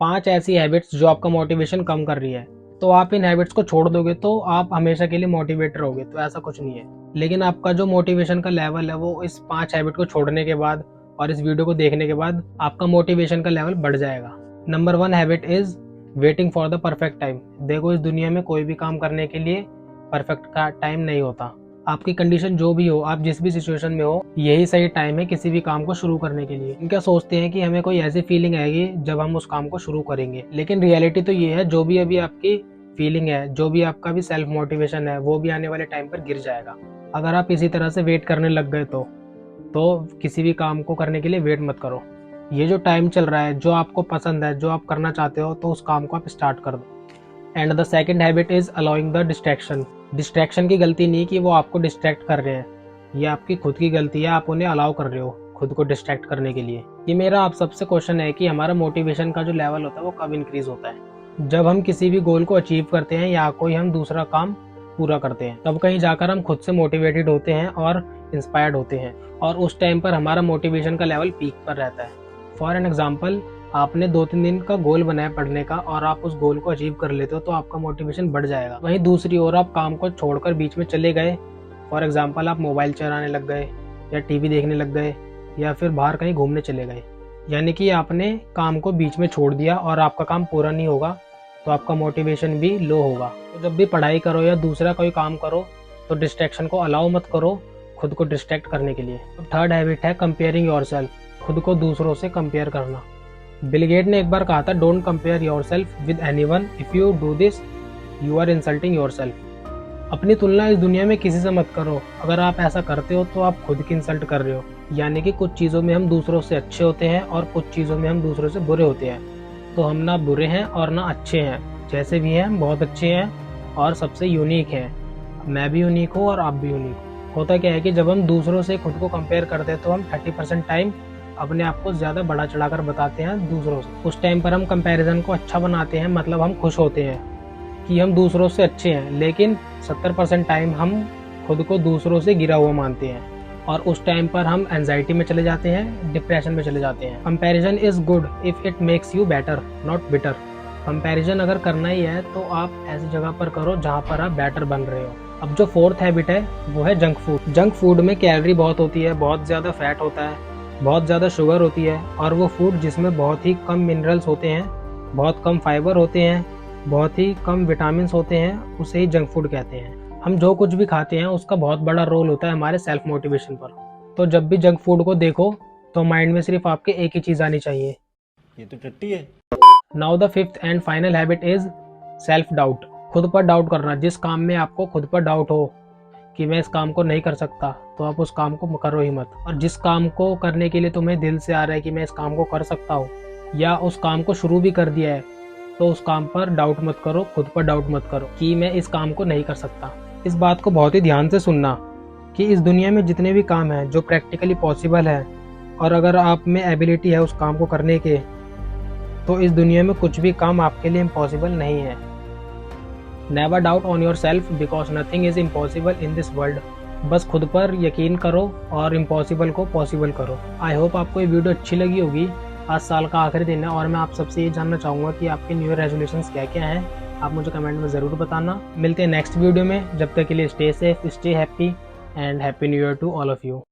5 ऐसी हैबिट्स जो आपका मोटिवेशन कम कर रही है। तो आप इन हैबिट्स को छोड़ दोगे तो आप हमेशा के लिए मोटिवेट रहोगे, तो ऐसा कुछ नहीं है। लेकिन आपका जो मोटिवेशन का लेवल है वो इस 5 हैबिट को छोड़ने के बाद और इस वीडियो को देखने के बाद आपका मोटिवेशन का लेवल बढ़ जाएगा। Number 1 habit is waiting for the perfect time. देखो, इस दुनिया में कोई भी काम करने के लिए परफेक्ट का टाइम नहीं होता। आपकी कंडीशन जो भी हो, आप जिस भी सिचुएशन में हो, यही सही टाइम है किसी भी काम को शुरू करने के लिए। क्या सोचते हैं कि हमें कोई ऐसी फीलिंग आएगी जब हम उस काम को शुरू करेंगे, लेकिन रियलिटी तो ये है, जो भी अभी आपकी फीलिंग है, जो भी आपका भी सेल्फ मोटिवेशन है, वो भी आने वाले टाइम पर गिर जाएगा। अगर आप इसी तरह से वेट करने लग गए तो किसी भी काम को करने के लिए वेट मत करो। ये जो टाइम चल रहा है, जो आपको पसंद है, जो आप करना चाहते हो, तो उस काम को आप स्टार्ट कर दो। And the second habit is allowing the distraction. Distraction की गलती नहीं कि वो आपको डिस्ट्रैक्ट कर रहे हैं, ये आपकी खुद की गलती है, आप उन्हें अलाउ कर रहे हो खुद को डिस्ट्रैक्ट करने के लिए। ये मेरा आप सबसे क्वेश्चन है कि हमारा मोटिवेशन का जो लेवल होता है वो कब इंक्रीज होता है? जब हम किसी भी गोल को अचीव करते हैं या कोई हम दूसरा काम पूरा करते हैं, तब कहीं जाकर हम खुद से मोटिवेटेड होते हैं और इंस्पायर्ड होते हैं, और उस टाइम पर हमारा मोटिवेशन का लेवल पीक पर रहता है। फॉर एन एग्जाम्पल, आपने 2-3 दिन का गोल बनाया पढ़ने का और आप उस गोल को अचीव कर लेते हो तो आपका मोटिवेशन बढ़ जाएगा। वहीं दूसरी ओर आप काम को छोड़कर बीच में चले गए, फॉर एग्जाम्पल आप मोबाइल चलाने लग गए या टीवी देखने लग गए या फिर बाहर कहीं घूमने चले गए, यानी कि आपने काम को बीच में छोड़ दिया और आपका काम पूरा नहीं होगा, तो आपका मोटिवेशन भी लो होगा। तो जब भी पढ़ाई करो या दूसरा कोई काम करो तो डिस्ट्रैक्शन को अलाउ मत करो खुद को डिस्ट्रैक्ट करने के लिए। तो थर्ड हैबिट है कंपेयरिंग योरसेल्फ, खुद को दूसरों से कंपेयर करना। बिल गेट ने एक बार कहा था, don't compare yourself with anyone, if you do this you are insulting yourself. अपनी तुलना इस दुनिया में किसी से मत करो, अगर आप ऐसा करते हो तो आप खुद की इंसल्ट कर रहे हो। यानी कि कुछ चीज़ों में हम दूसरों से अच्छे होते हैं और कुछ चीज़ों में हम दूसरों से बुरे होते हैं। तो हम ना बुरे हैं और ना अच्छे हैं, जैसे भी हैं हम बहुत अच्छे हैं और सबसे यूनिक हैं। मैं भी यूनिक हूँ और आप भी यूनिक हो। होता क्या है कि जब हम दूसरों से खुद को कंपेयर करते हैं तो हम 30% टाइम अपने आप को ज़्यादा बड़ा चढ़ाकर बताते हैं दूसरों से। उस टाइम पर हम कंपैरिजन को अच्छा बनाते हैं, मतलब हम खुश होते हैं कि हम दूसरों से अच्छे हैं, लेकिन 70% टाइम हम खुद को दूसरों से गिरा हुआ मानते हैं और उस टाइम पर हम एंजाइटी में चले जाते हैं, डिप्रेशन में चले जाते हैं। Comparison is good if it makes you better not bitter. Comparison अगर करना ही है तो आप ऐसी जगह पर करो जहाँ पर आप बेटर बन रहे हो। अब जो फोर्थ हैबिट है वो है जंक फूड। जंक फूड में कैलोरी बहुत होती है, बहुत ज़्यादा फैट होता है, बहुत ज़्यादा शुगर होती है, और वो फूड जिसमें बहुत ही कम मिनरल्स होते हैं, बहुत कम फाइबर होते हैं, बहुत ही कम विटामिन होते हैं, उसे ही जंक फूड कहते हैं। हम जो कुछ भी खाते हैं उसका बहुत बड़ा रोल होता है हमारे सेल्फ मोटिवेशन पर। तो जब भी जंक फूड को देखो तो माइंड में सिर्फ आपके एक ही चीज़ आनी चाहिए, ये तो टट्टी है। Now the fifth and final habit is self doubt. खुद पर डाउट करना। जिस काम में आपको खुद पर डाउट हो कि मैं इस काम को नहीं कर सकता, तो आप उस काम को करो ही मत। और जिस काम को करने के लिए तुम्हें दिल से आ रहा है कि मैं इस काम को कर सकता हूँ, या उस काम को शुरू भी कर दिया है, तो उस काम पर डाउट मत करो, खुद पर डाउट मत करो कि मैं इस काम को नहीं कर सकता। इस बात को बहुत ही ध्यान से सुनना कि इस दुनिया में जितने भी काम हैं जो प्रैक्टिकली पॉसिबल है, और अगर आप में एबिलिटी है उस काम को करने के, तो इस दुनिया में कुछ भी काम आपके लिए इम्पॉसिबल नहीं है। Never doubt on your self because nothing is impossible in this world. बस खुद पर यकीन करो और इम्पॉसिबल को पॉसिबल करो। आई होप आपको ये वीडियो अच्छी लगी होगी। आज साल का आखिरी दिन है और मैं आप सबसे ये जानना चाहूँगा कि आपके न्यू ईयर रेजोल्यूशंस क्या क्या हैं। आप मुझे कमेंट में ज़रूर बताना। मिलते हैं नेक्स्ट वीडियो में, जब तक के लिए stay safe, stay happy and happy new year to all of you.